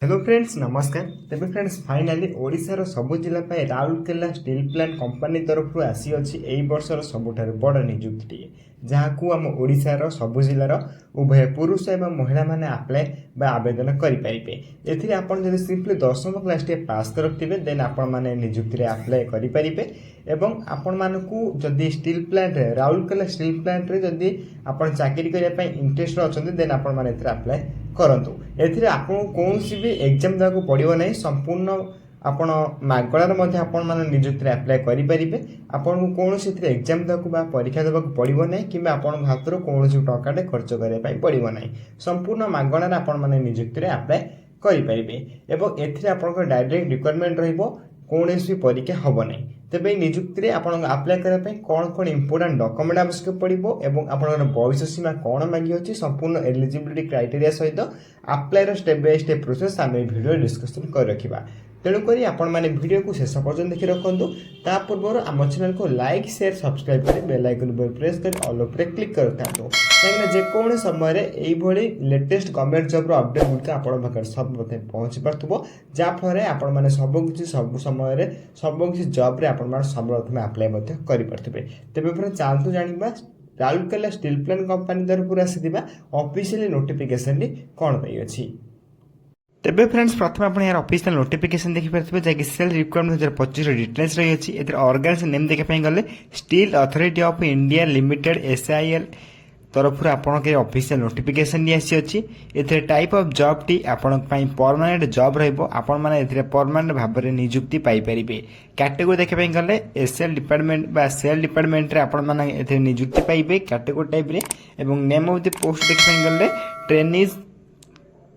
Hello friends नमस्कार। तेज friends finally ओडिशार सबु जिला राउरकेला स्टील प्लांट कंपनी तरफ आसी अच्छी यही वर्षर सबुठार बड़ निजुक्ति जहाँ आम ओडिशार सबु जिलार उभय पुरुष एवं महिला माने आप्लाय बा आवेदन करेंगे। एथिरे आपण जदि सिंपली 10वीं क्लास टे पास करथिबे देन आपण माने निजुक्ति आप्लाय करेंगे एवं आपण मानकू जदि steel plant Rourkela steel plant रे जदि आपण चाकरी करने ପାଇଁ इंटरेस्ट अछंती देन आपण माने एथिरे अप्लाई करंतु। एथिरे आपण कोनसी भी एग्जाम देବାକୁ पड़िबो नै, संपूर्ण आपण मागणार मध्ये आपण माने निजुक्ति अप्लाई करि परिबे। आपण को कोनसी एथिरे एग्जाम देବାକୁ बा परीक्षा देବାକୁ पड़िबो नै किबा आपण हातरो कोनसी टकाटे खर्च करे पई पड़िबो नै। संपूर्ण मागणार आपण माने निजुक्ति अप्लाई करि परिबे एवं एथिरे आपण डायरेक्ट रिक्वायरमेंट रहिबो, कोनसी परीक्षा हबो नै। तेबे निजुक्ति आपण अप्लाई करने कौन इंपोर्टाट डॉक्यूमेंट आवश्यक पड़ो और आपंकर बयस सीमा कौन मांगी अच्छी संपूर्ण एलिजिबिलिटी क्राइटेरिया सहित applier step by step process आम भिडियो डिस्कसन कर रखा। तेणुक आपण मैंने वीडियो को शेष पर्यटन देखी रखु। ता पूर्व आम चैनल को लाइक शेयर सब्सक्राइब कर बेल आइकन पर प्रेस कर ऑल पर क्लिक कर था कहीं जेको समय यही लेटेस्ट गवर्नमेंट जॉब अपडेट गुड़िक आप सब पहुँची पार्थो जहाँफल आपण मैंने सबकि सब समय सबकि जॉब सर्वप्रथम आप्लाय करेंगे। तेज फिर चलतु जाना राउरकेला स्टील प्लांट कंपनी तरफ आसाला ऑफिशियल नोटिफिकेशन कौन पाई अच्छी। तेबे फ्रेंड्स प्रथम आप यार ऑफिशियल नोटिफिकेशन देखिपारे जैसे सेल रिक्वायरमेंट 2025 डिटेल्स रही अच्छी। ऑर्गेनाइजेशन नेम देखा गले steel authority of India limited SIL तरफ आपके ऑफिशियल नोटिफिकेशन आसी अच्छी। ए टाइप ऑफ जॉब टी आपण परमानेंट जॉब रही परमानेंट भाव में निजुक्ति पाइपर। कैटेगोरी देखा गले SL डिपार्टमेंट बा सेल डिपार्टमेंट रे निजुक्ति पाइबे कैटेगोरी टाइप रे। एवं नेम ऑफ द पोस्ट देखा गले ट्रेनिज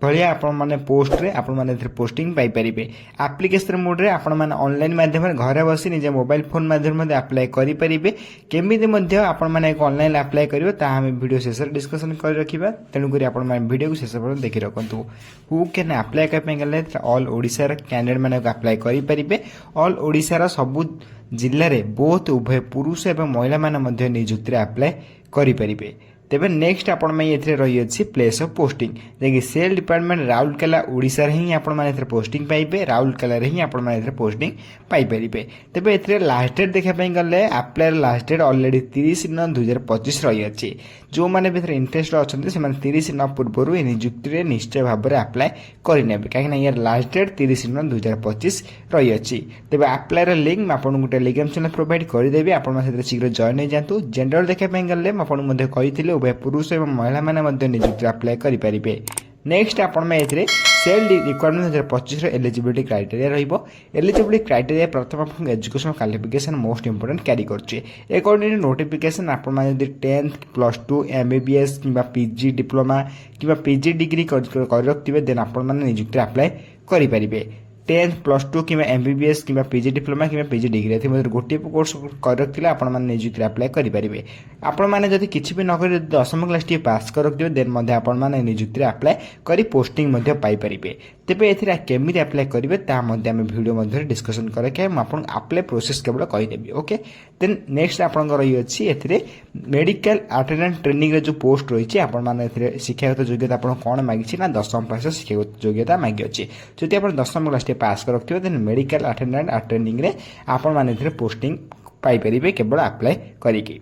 भाया आपण पोस्ट रे आपण माने पोस्टिंग पाई परिबे। एप्लिकेशन मोड रे आपण माने ऑनलाइन माध्यम घरे बसी निजे मोबाइल फोन माध्यम मध्ये अप्लाई करि परिबे। केमिति मध्ये आपण माने ऑनलाइन अप्लाई करिवो ता हम वीडियो शेष डिस्कशन कर रखिबा। तेनु करी आपण माने वीडियो को शेष पर्यंत देखि रखंतु। हु कैन अप्लाई करपे गले ऑल ओडिसा रे कैंडिडेट माने अप्लाई करि परिबे। ऑल ओडिसा रा सब जिल्ला रे बोथ उभय पुरुष एवं महिला माने मध्ये नियुक्ति रे अप्लाई करि परिबे। तेबे नेक्स्ट आपण में ये रही अच्छी प्लेस ऑफ पोस्टिंग देखिए सेल डिपार्टमेंट राउरकेला ओडिशा ही आपण माने पोस्टिंग पाइबे। राउरकेला ही आपण माने पोस्टिंग पाई परिबे। तेबे एथरे लास्ट डेट देखा गले अप्लाई लास्ट डेट ऑलरेडी 30/9/2025 रही अच्छी। जो मैंने भी इंटरेस्ट अच्छा से 30 पूर्व निजुक्ति रे निश्चय भाव में अप्लाई करेंगे कहीं यार लास्ट डेट 30/9/2025 रही अच्छी। तेज अप्लाई लिंक आपको गोटे टेलीग्राम चैनल प्रोवाइड करदेवी आप शीघ्र जॉइन हो जातु। जेंडर देखा गले आपको कही उभय पुरुष और महिला माने निजुक्ति अप्लाई करेंगे। नेक्स्ट आपण में ये सेल रिक्वायरमेंट 2025 एलिजिबिलिटी क्राइटेरिया रहिबो। एलिजिबिलिटी क्राइटेरिया प्रथम आपन education qualification most important carry करछि। अकॉर्डिंग टू नोटिफिकेशन आपण माने यदि 10th +2 MBBS किबा PG डिप्लोमा किबा PG डिग्री कर रखथिबे देन आपण माने नियुक्ति अप्लाई करि परिबे। 10th +2 कि MBBS कि PG डिप्लोमा कि PG डिग्री थी गोटे कोर्स कर रखिले आपण माने नियुक्ति अप्लाई करि परिबे। आपण माने जदि किछि भी न करि 10वीं क्लास टी पास कर रखिबे देन मध्ये आपण माने नियुक्ति अप्लाई करि पोस्टिंग मध्ये पाई परिबे। तेबे एथिरा केमिति अप्लाई करिवे ता मध्ये हम वीडियो मध्ये डिस्कशन करे के हम आपण अप्लाई प्रोसेस केवल कहि देबी। ओके देन नेक्स्ट आपण रही अछि एथिरे मेडिकल अटेंडेंट ट्रेनिंग रे जो पोस्ट रही छि आपण माने एथिरे शिक्षागत योग्यता आपण कोन मागी छि ना 10वीं पास शिक्षागत योग्यता मागी अछि। जदि आपण 10वीं क्लास पास कर रखिबे देन मेडिकल अटेंडेंट ट्रेनिंग रे आपण माने पोस्टिंग पाई परिबे केवल अप्लाई करिके।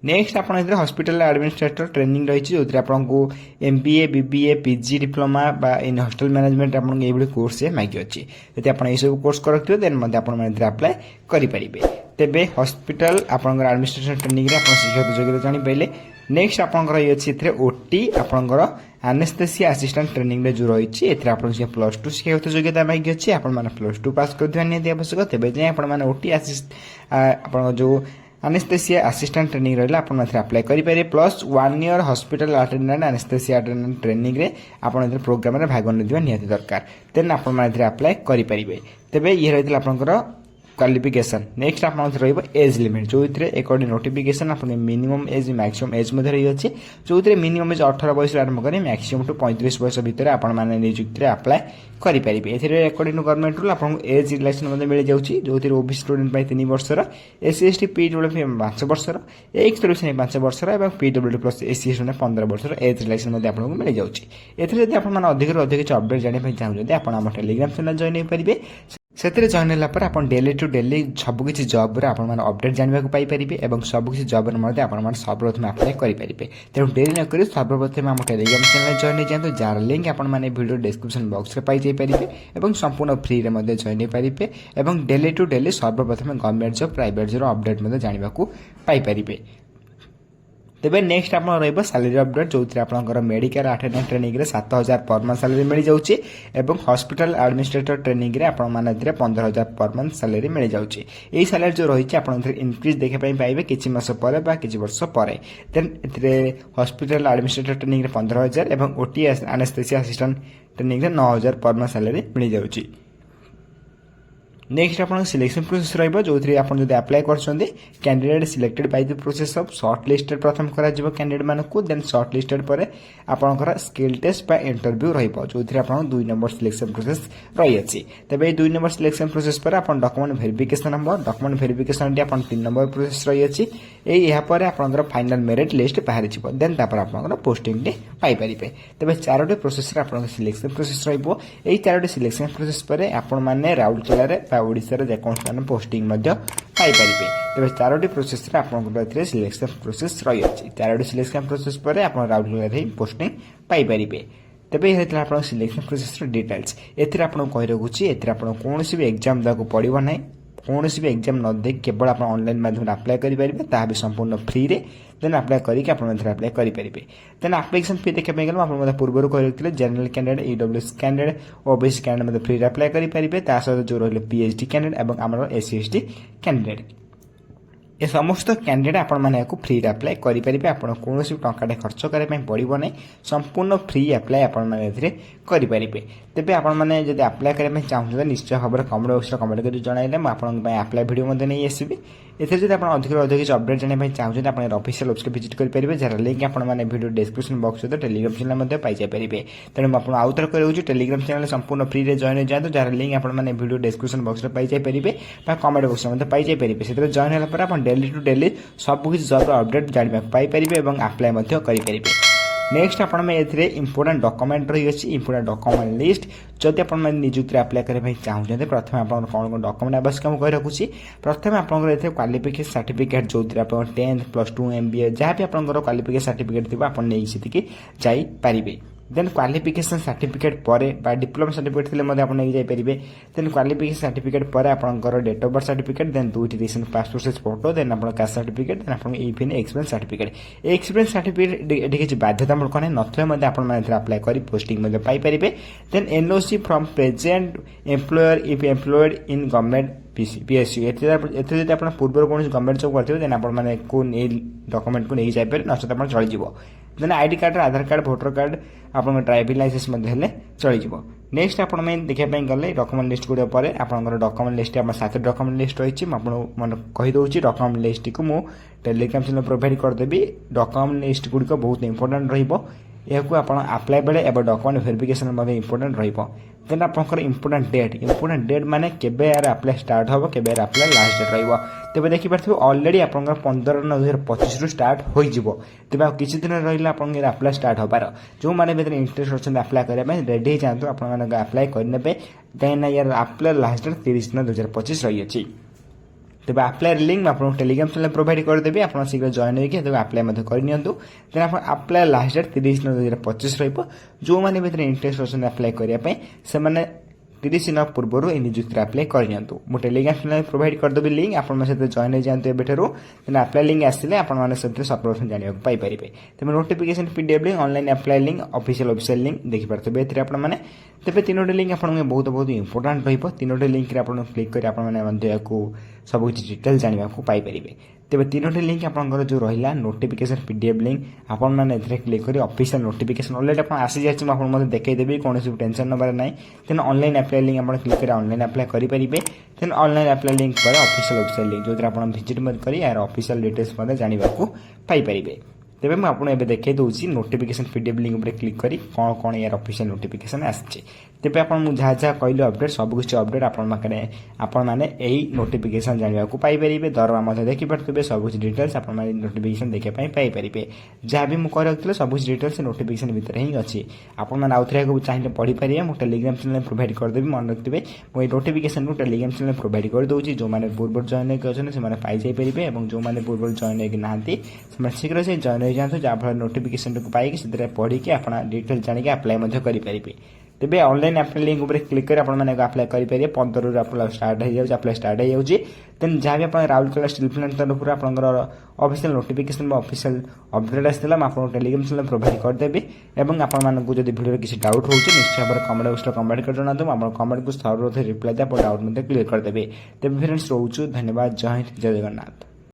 नेक्स्ट आप हॉस्पिटल एडमिनिस्ट्रेटर ट्रेनिंग रही जो आपको MBA BBA PG डिप्लोमा बा इन हॉस्टल मैनेजमेंट आपको कोर्स मांगी अच्छी। जब आप सब कोर्स कर रखिए देन अप्लाई करेंगे। तेबे हॉस्पिटल आपंकर एडमिनिस्ट्रेशन ट्रेनिंग रे आप शिक्षक योग्यता जानी पाइले। नेक्स्ट आपंकर रही अच्छी OT आपंकर एनेस्थेसिया असिस्टेंट ट्रेनिंग रे जो रही है +2 शिक्षागत योग्यता मांगी अच्छी। आप +2 पास कर निहाती आवश्यक। तेज जाए आप OT आप जो एनेस्थेसिया असिस्टेंट ट्रेनिंग रहा आप अप्लाई करेंगे। +1 year hospital attendant anaesthesia attendant training रे आप प्रोग्राम में भाग नहीं निहाती दरकार देन आप अप्लाई करेंगे। तेज ये रही आपंकर क्वालिफिकेशन नेक्स्ट आप एज लिमिट जो एक नोटिफिकेशन आप मिनिमम एज मैक्सिमम एज रही अच्छे जो मिनिमम एज 18 बयस आरंभ करें मैक्सिमम टू 35 बयस भितर आपण नियुक्ति अप्लाई करेंगे अकॉर्डिंग टू गवर्नमेंट रूल आपको एज रिलैक्सेशन मिल जाऊँगी जो ओबीसी स्टूडेंट 3 वर्षर एससी एसटी पीडब्ल्यू 5 वर्षर एक्स सर्विस 5 वर्षर और पीडब्ल्यू प्लस एससी एसटी 15 वर्षर एज रिलैक्सेशन आपको मिल जाऊँगी एथि अधिक अधिक अपडेट जानापी चाहते आप टेलीग्राम चैनल जॉइन हो पारे से जॉइन होगा आप डेली टू डेली सबकि जब्र आप अपडेट जानवा पाइपर और सबकि जब्र आप सर्वप्रथम अप्लाई करेंगे तेणु डेरी नक सर्वप्रथम आम टेलीग्राम चैनल जॉइन हो जाए जार लिंक आपने वीडियो डिस्क्रिप्शन बॉक्स में पाइपर और संपूर्ण फ्री में जॉइन हो पारे और डेली टू डेली सर्वप्रथम government job private job update जानवा पाइपर तेज नेक्स्ट आप सैलरी अपडेट जो आपंकर medical attendant training 7,000 per month salary मिल जाऊँगी और हॉस्पिटल एडमिनिस्ट्रेटर ट्रेनिंग में आप 15,000 पर मंथ सैलरी मिल जाऊँगी यही सैलरी जो रही है इनक्रीज देखापी पाइबे किसी मास पर किसी वर्ष पर देन हॉस्पिटल एडमिनिस्ट्रेटर ट्रेनिंग में 15,000 और ओटी एनेस्थेसिया असिस्टेंट ट्रेनिंग में 9,000 पर मंथ सैलरी मिल जाऊँगी नेक्स्ट आप सिलेक्शन प्रोसेस रही आप अप्लाई कर candidate selected by the process of short listed प्रथम करा कैंडिडेट मानक देन शॉर्ट लिस्टेड पर आपंकर स्किल टेस्ट बा इंटरव्यू जो आप 2 नंबर सिलेक्शन प्रोसेस रही है तेज 2 नंबर सिलेक्शन प्रोसेस पर आप डॉक्यूमेंट वेरिफिकेशन हम डॉक्यूमेंट वेरिफिकेशन 3 नंबर प्रोसेस रही है यापर आपंकर फाइनल मेरिट लिस्ट बाहरी देन आप पोस्टिंग पाइपर तेज 4टी प्रोसेस आप सिलेक्शन प्रोसेस रही 4टी सिलेक्शन प्रोसेस पर आपने राउरकेला ओडिशार जेकोसी मान पोस्टिंग पाइपर तेज 4टी प्रोसेस आपंकर सिलेक्शन प्रोसेस रही है 4टी सिलेक्शन प्रोसेस पर आप राउरकेला पोस्टिंग पाइपर तेज ये आप सिलेक्शन प्रोसेस डिटेल्स एपको कही रखुच्छी कौन भी एग्जाम देवाक पड़ो ना कौन भी एग्जाम न दे केवल आप ऑनलाइन माध्यम अप्लाई करेंगे ता भी संपूर्ण फ्री रे देन अप्लाई करके अप्लाई करेंगे देन एप्लिकेशन फी देखा गले आप पूर्व कही रखते general candidate EWS candidate OBC candidate free apply करेंगे ता सहित जो रही पीएचडी कैंडिडेट और आम एससी एसटी कैंडिडेट ए समस्त कैंडिडेट आपने फ्री अप्लाई करेंगे आप कौन भी टंकाटे खर्च करने पड़ो ना संपूर्ण फ्री अप्लाई आपरे करेंगे तेज आपने जब अप्लाई करने चाहते निश्चय भाव में कमेंट बॉक्स कमेंट कर जनइले मुझे अप्लाई वीडियो नहीं आसबि एथि आप अधिक अधिक अपडेट जानते चाहते आप ऑफिशियल वेबसाइट विजिट करेंगे जार लिंक आपने वीडियो डिस्क्रिप्शन बॉक्स सहित टेलीग्राम चैनल पाइपर तेणु मुझे आउ थे कहूँ टेलीग्राम चैनल संपूर्ण फ्री में जॉइन हो जाए जार लिंक आपने वीडियो डिस्क्रिप्शन बॉक्स में पाइपर कमेंट बॉक्स में पाइपर से जॉइन होगा डेली टू डेली सबकि जॉब अपडेट जानवा पाइपर और अप्लाई करेंगे नेक्स्ट आपने इंपोर्टेंट डॉक्यूमेंट रही है इंपोर्टेंट डॉक्यूमेंट लिस्ट जदि आप नियुक्ति अप्लाई करने चाहते प्रथम आप कौन कौन डॉक्यूमेंट आवश्यक कही रखुच्छी प्रथम आप क्वालिफिकेशन सर्टिफिकेट जो आप 10th +2 MBA जहाँ भी आप क्वालिफिकेशन सर्टिफिकेट थी आप नहीं जापारे देन क्वालिफिकेशन सर्टिफिकेट पर डिप्लोमा सर्टिफिकेट थे आप नहीं जापारे देन क्वालिफिकेशन सर्टिफिकेट पर आपंकर date of birth certificate then 2टी recent passport size photo then आप कास्ट सर्टिफिकेट देन आप इफिन एक्सपीरियंस सर्टिफिकेट एक्सपीरियंस सर्टिफिकेट ये किसी बाध्यतामूलक ना नए अप्लाई कर पोस्टिंग पाइपर then NOC from present employer if employed in government PSU एथि आप पूर्व कौन गवर्नमेंट जॉब करते देन आपको डॉक्यूमेंट को नहीं जापारे नचेत आप चल देन आईडी कार्ड आधार कार्ड भोटर कार्ड आप ड्राइविंग लाइसेंस चल नेक्स्ट आप देखापी गले डॉक्यूमेंट लिस्ट गुड़ा पर आपंकर डॉक्यूमेंट लिस्ट आप 7 डॉक्यूमेंट लिस्ट रही मन कहीदे डॉक्यूमेंट लिस्ट को मुझे टेलीग्राम चैनल प्रोवाइड करदेवी डॉक्यूमेंट लिस्ट गुड़िक बहुत इंपोर्टेंट रहा आप अप्लाई बेले एवं डॉक्यूमेंट वेरिफिकेशन इंपोर्टेंट देन आपंकर इंपोर्टेंट डेट माने केबे यार अप्लाई स्टार्ट हो केबे यार अप्लाई लास्ट डेट रहिबो तेबे देखि पारथिबो ऑलरेडी आपंकर 15/9/2025 रु स्टार्ट होई जिवो तेबे किछि दिन रहिला आपंकर अप्लाई स्टार्ट होबार जो माने बेतर इंटरेस्ट होछन अप्लाई करे में रेडी जानतो आपन माने अप्लाई करनेबे देन यार अप्लाई लास्ट डेट 30/9/2025 रही अछि तेज अप्लाई लिंक आप टेलीग्राम चैनल प्रोवाइड करदेवी आप शीघ्र जॉइन होकर अप्लाई करनी देन आप अप्लाई लास्ट डेट 30/9/2025 जो मैंने भीतर इंटरेस्ट अच्छे अप्लाई करने से 30 दिन पूर्व नियुक्ति अप्लाई करनी मुझे टेलीग्राम चैनल प्रोवाइड करदेवी लिंक आप जॉइन हो जाते एवं देन अप्लाई लिंक आसिले आपने सर्वप्रथम जानवा पाइपर तेज notification PDF link online apply link official link देखिपारे एथि आपने तेज 3टी लिंक आपको बहुत बहुत इंपोर्टेंट रही 3टी लिंक आप क्लिक कर सबकि डिटेल जानवा पाइपर तेज 3टी लिंक आपंकर जो रहा नोटिफिकेशन पीडीएफ लिंक आपण मैंने क्लिक कर ऑफिशियल नोटिफिकेशन अलरेडी आप आसी जाए मुझे देखईदेवी कौन टेंशन नबार ना तेना ऑनलाइन अप्लाई लिंक आप क्लिक कर ऑनलाइन अप्लाई करेंगे देन ऑनलाइन अप्लाई लिंक पर ऑफिशियल वेबसाइट लिंक जो आप विजिट कर यार ऑफिशियल डिटेल्स जानवा पाइपर तेज मुझे आपको देखई दूसरी नोटिफिकेशन पीडीएफ लिंक पर क्लिक करी कौन कौन यार ऑफिशियल नोटिफिकेशन आसी तेज आप जहाँ जहाँ कहली अपडेट सबकिछ अपडेट आपण मैंने यही नोटिफिकेशन जानवा पाइपर दरमा देखिपे सबकिछ डिटेल्स आप नोटिफिकेशन देखापी पाइपर जहाँ भी मुझे रखी सबकिछ डिटेल्स नोटिफिकेशन भितर ही अच्छी आपने आउ थे चाहिए पढ़ी पारे मुझे टेलीग्राम चैनल प्रोवाइड करदेवी मन रखिए मुझे नोटिफिकेशन को टेलीग्राम चैनल प्रोवाइड कर दूसरी जो मैंने पूर्व जॉइन होकर पाइजाइपर और जो मैंने पूर्व जॉइन होना शीघ्र से जॉइन हो जातु जहाँफल नोटिफिकेशन को पाई से पढ़ी आप डिटेल जानिक अप्लाई करेंगे तेज ऑनलाइन अप्लाई लिंक उपर क्लिक कर अप्लाई करेंगे 15 रु स्टार्ट हो जाए अप्लाई स्टार्ट हो जाए देन जहाँ भी आप राउरकेला स्टील प्लांट तरफ आपंकर ऑफिशियल नोटिफिकेशन ऑफिशियल अपडेट आसाला आपको टेलीग्राम चैनल प्रोवाइड करदेवी और आपको जब वीडियो किसी डाउट हो निश्चय भाव में कमेंट बॉक्स कमेंट कर जनातु आप कमेंट को थर रिप्लाई दे आप डाउट क्लियर करदेवे तेज फ्रेंड्स रोचु धन्यवाद जय हिंद जय जगन्नाथ।